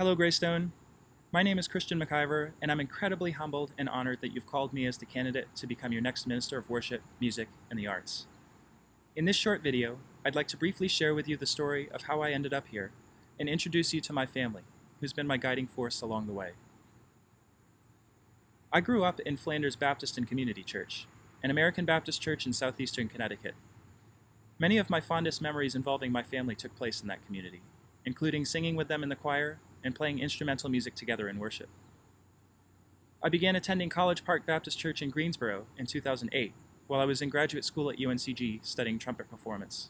Hello, Greystone. My name is McIvor, and I'm incredibly humbled and honored that you've called me as the candidate to become your next Minister of Worship, Music, and the Arts. In this short video, I'd like to briefly share with you the story of how I ended up here and introduce you to my family, who's been my guiding force along the way. I grew up in Flanders Baptist and Community Church, an American Baptist church in southeastern Connecticut. Many of my fondest memories involving my family took place in that community, including singing with them in the choir and playing instrumental music together in worship. I began attending College Park Baptist Church in Greensboro in 2008, while I was in graduate school at UNCG studying trumpet performance.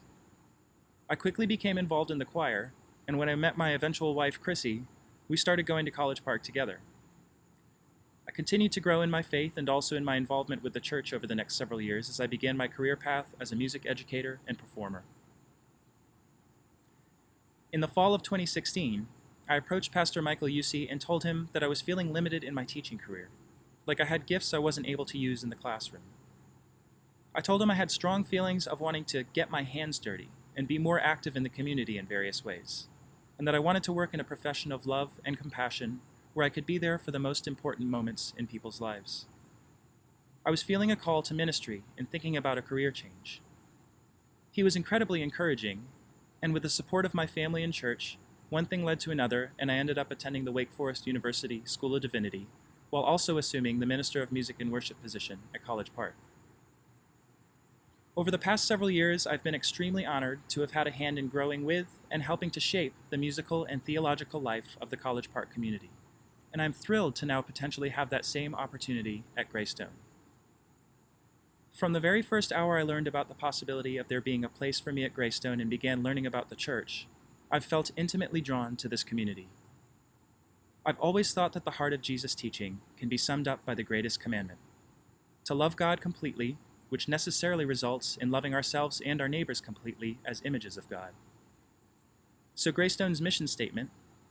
I quickly became involved in the choir, and when I met my eventual wife, Chrissy, we started going to College Park together. I continued to grow in my faith and also in my involvement with the church over the next several years as I began my career path as a music educator and performer. In the fall of 2016, I approached Pastor Michael Yusi and told him that I was feeling limited in my teaching career, like I had gifts I wasn't able to use in the classroom. I told him I had strong feelings of wanting to get my hands dirty and be more active in the community in various ways, and that I wanted to work in a profession of love and compassion where I could be there for the most important moments in people's lives. I was feeling a call to ministry and thinking about a career change. He was incredibly encouraging, and with the support of my family and church, one thing led to another, and I ended up attending the Wake Forest University School of Divinity, while also assuming the Minister of Music and Worship position at College Park. Over the past several years, I've been extremely honored to have had a hand in growing with and helping to shape the musical and theological life of the College Park community, and I'm thrilled to now potentially have that same opportunity at Greystone. From the very first hour I learned about the possibility of there being a place for me at Greystone and began learning about the church, I've felt intimately drawn to this community. I've always thought that the heart of Jesus' teaching can be summed up by the greatest commandment: to love God completely, which necessarily results in loving ourselves and our neighbors completely as images of God. So Greystone's mission statement,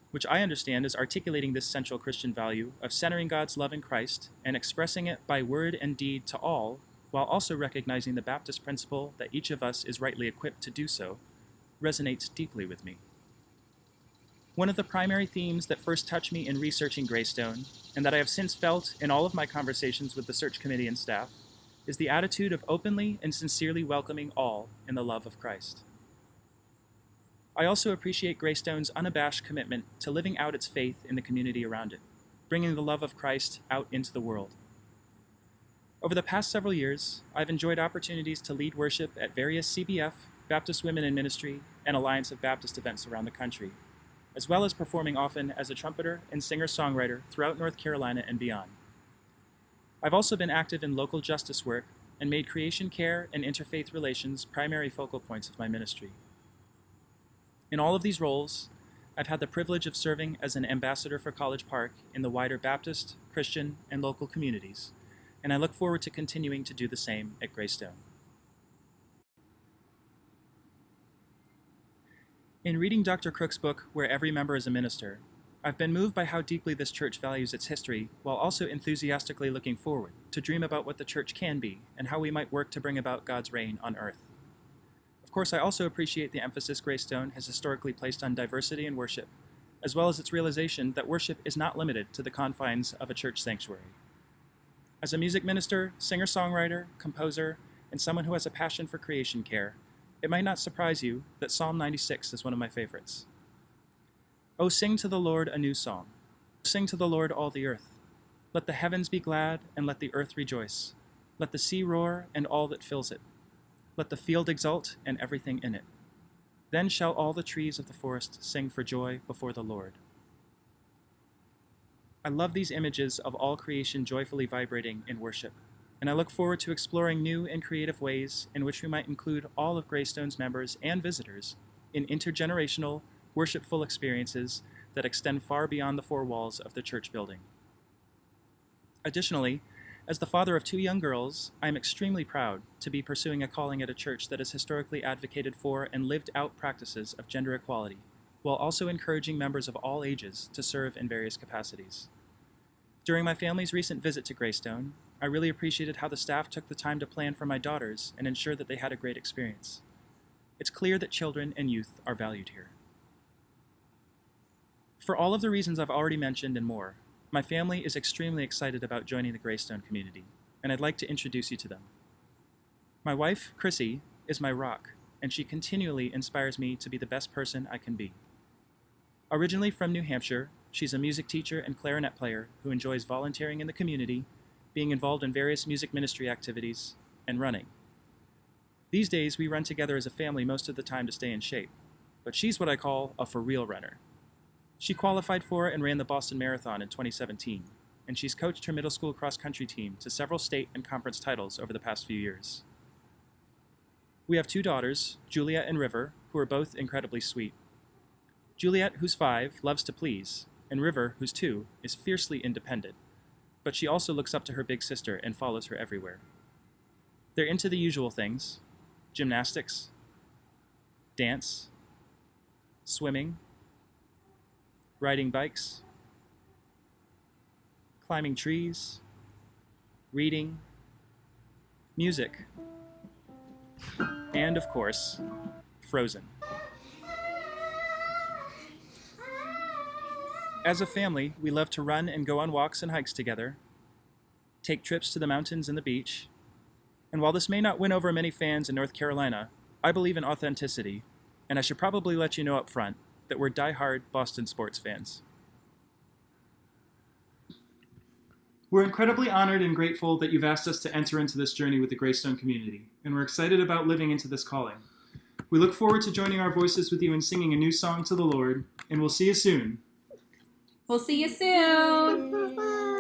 which I understand is articulating this central Christian value of centering God's love in Christ and expressing it by word and deed to all, while also recognizing the Baptist principle that each of us is rightly equipped to do so, resonates deeply with me. One of the primary themes that first touched me in researching Greystone, and that I have since felt in all of my conversations with the search committee and staff, is the attitude of openly and sincerely welcoming all in the love of Christ. I also appreciate Greystone's unabashed commitment to living out its faith in the community around it, bringing the love of Christ out into the world. Over the past several years, I've enjoyed opportunities to lead worship at various CBF, Baptist Women in Ministry, and Alliance of Baptist events around the country, as well as performing often as a trumpeter and singer-songwriter throughout North Carolina and beyond. I've also been active in local justice work and made creation care and interfaith relations primary focal points of my ministry. In all of these roles, I've had the privilege of serving as an ambassador for College Park in the wider Baptist, Christian, and local communities, and I look forward to continuing to do the same at Greystone. In reading Dr. Crook's book, Where Every Member is a Minister, I've been moved by how deeply this church values its history, while also enthusiastically looking forward to dream about what the church can be and how we might work to bring about God's reign on earth. Of course, I also appreciate the emphasis Greystone has historically placed on diversity in worship, as well as its realization that worship is not limited to the confines of a church sanctuary. As a music minister, singer-songwriter, composer, and someone who has a passion for creation care, it might not surprise you that Psalm 96 is one of my favorites. Oh, sing to the Lord a new song. Sing to the Lord all the earth. Let the heavens be glad, and let the earth rejoice. Let the sea roar, and all that fills it. Let the field exult, and everything in it. Then shall all the trees of the forest sing for joy before the Lord. I love these images of all creation joyfully vibrating in worship, and I look forward to exploring new and creative ways in which we might include all of Greystone's members and visitors in intergenerational, worshipful experiences that extend far beyond the four walls of the church building. Additionally, as the father of two young girls, I am extremely proud to be pursuing a calling at a church that has historically advocated for and lived out practices of gender equality, while also encouraging members of all ages to serve in various capacities. During my family's recent visit to Greystone, I really appreciated how the staff took the time to plan for my daughters and ensure that they had a great experience. It's clear that children and youth are valued here. For all of the reasons I've already mentioned and more, my family is extremely excited about joining the Greystone community, and I'd like to introduce you to them. My wife, Chrissy, is my rock, and she continually inspires me to be the best person I can be. Originally from New Hampshire, she's a music teacher and clarinet player who enjoys volunteering in the community, being involved in various music ministry activities, and running. These days, we run together as a family most of the time to stay in shape, but she's what I call a for-real runner. She qualified for and ran the Boston Marathon in 2017, and she's coached her middle school cross-country team to several state and conference titles over the past few years. We have 2 daughters, Juliet and River, who are both incredibly sweet. Juliet, who's 5, loves to please, and River, who's 2, is fiercely independent, but she also looks up to her big sister and follows her everywhere. They're into the usual things: gymnastics, dance, swimming, riding bikes, climbing trees, reading, music, and, of course, Frozen. As a family, we love to run and go on walks and hikes together, take trips to the mountains and the beach, and while this may not win over many fans in North Carolina, I believe in authenticity, and I should probably let you know up front that we're die-hard Boston sports fans. We're incredibly honored and grateful that you've asked us to enter into this journey with the Greystone community, and we're excited about living into this calling. We look forward to joining our voices with you in singing a new song to the Lord, and we'll see you soon. We'll see you soon.